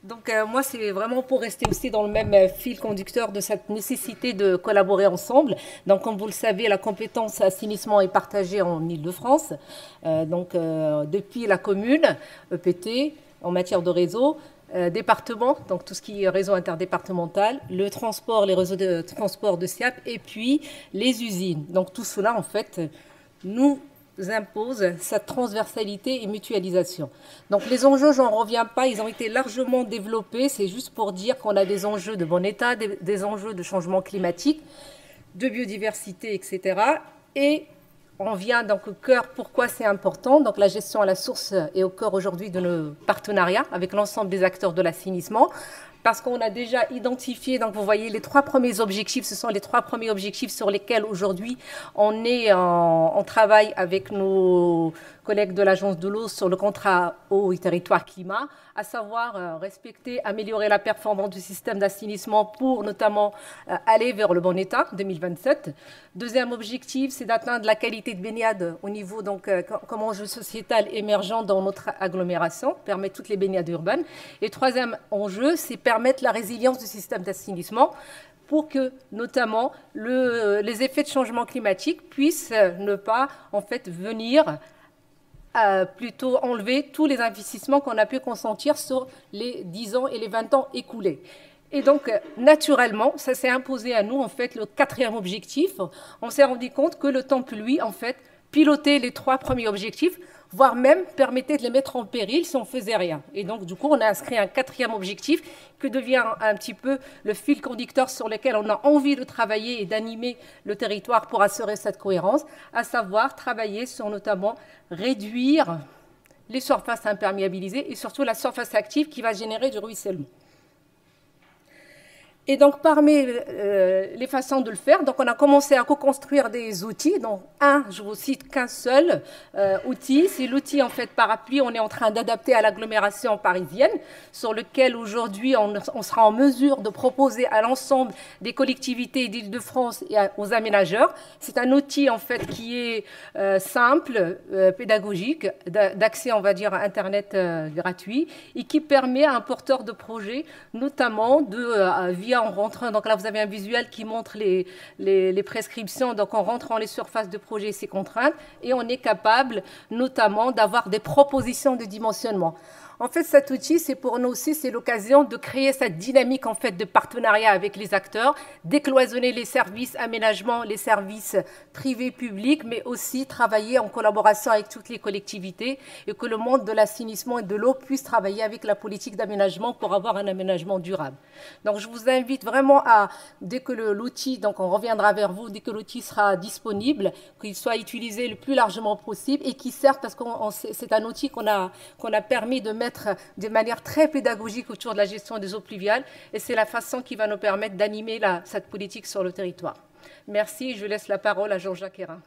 Donc moi, c'est vraiment pour rester aussi dans le même fil conducteur de cette nécessité de collaborer ensemble. Donc comme vous le savez, la compétence assainissement est partagée en Île-de-France. Depuis la commune, EPT, en matière de réseau, département, donc tout ce qui est réseau interdépartemental, le transport, les réseaux de transport de SIAP, et puis les usines. Donc tout cela, en fait, nous impose cette transversalité et mutualisation. Donc les enjeux, j'en reviens pas, ils ont été largement développés, c'est juste pour dire qu'on a des enjeux de bon état, des enjeux de changement climatique, de biodiversité, etc. Et on vient donc au cœur, pourquoi c'est important. Donc la gestion à la source est au cœur aujourd'hui de nos partenariats avec l'ensemble des acteurs de l'assainissement, parce qu'on a déjà identifié, donc vous voyez les 3 premiers objectifs, ce sont les 3 premiers objectifs sur lesquels aujourd'hui on travaille avec nos collègues de l'Agence de l'eau sur le contrat eau et territoire climat, à savoir respecter, améliorer la performance du système d'assainissement pour notamment aller vers le bon état 2027. Deuxième objectif, c'est d'atteindre la qualité de baignade au niveau, donc, comme enjeu sociétal émergent dans notre agglomération, permettre toutes les baignades urbaines. Et troisième enjeu, c'est permettre la résilience du système d'assainissement pour que, notamment, les effets de changement climatique puissent ne pas, en fait, venir plutôt enlever tous les investissements qu'on a pu consentir sur les 10 ans et les 20 ans écoulés. Et donc, naturellement, ça s'est imposé à nous, en fait, le 4e objectif. On s'est rendu compte que le temps, lui, en fait, piloter les 3 premiers objectifs, voire même permettait de les mettre en péril si on ne faisait rien. Et donc, du coup, on a inscrit un 4e objectif qui devient un petit peu le fil conducteur sur lequel on a envie de travailler et d'animer le territoire pour assurer cette cohérence, à savoir travailler sur notamment réduire les surfaces imperméabilisées et surtout la surface active qui va générer du ruissellement. Et donc, parmi les façons de le faire, donc on a commencé à co-construire des outils. Donc, je vous cite qu'un seul outil. C'est l'outil, en fait, parapluie. On est en train d'adapter à l'agglomération parisienne, sur lequel, aujourd'hui, on sera en mesure de proposer à l'ensemble des collectivités d'Île-de-France et aux aménageurs. C'est un outil, en fait, qui est simple, pédagogique, d'accès, on va dire, à Internet gratuit, et qui permet à un porteur de projet, notamment, en rentrant, donc là vous avez un visuel qui montre les prescriptions, donc en rentrant les surfaces de projet et ses contraintes, et on est capable notamment d'avoir des propositions de dimensionnement. En fait, cet outil, c'est pour nous aussi, c'est l'occasion de créer cette dynamique en fait de partenariat avec les acteurs, décloisonner les services aménagement, les services privés, publics, mais aussi travailler en collaboration avec toutes les collectivités et que le monde de l'assainissement et de l'eau puisse travailler avec la politique d'aménagement pour avoir un aménagement durable. Donc, je vous invite vraiment à, dès que l'outil, donc on reviendra vers vous, dès que l'outil sera disponible, qu'il soit utilisé le plus largement possible et qu'il serve parce que c'est un outil qu'on a permis de mettre de manière très pédagogique autour de la gestion des eaux pluviales et c'est la façon qui va nous permettre d'animer cette politique sur le territoire. Merci, je laisse la parole à Jean-Jacques Hérin.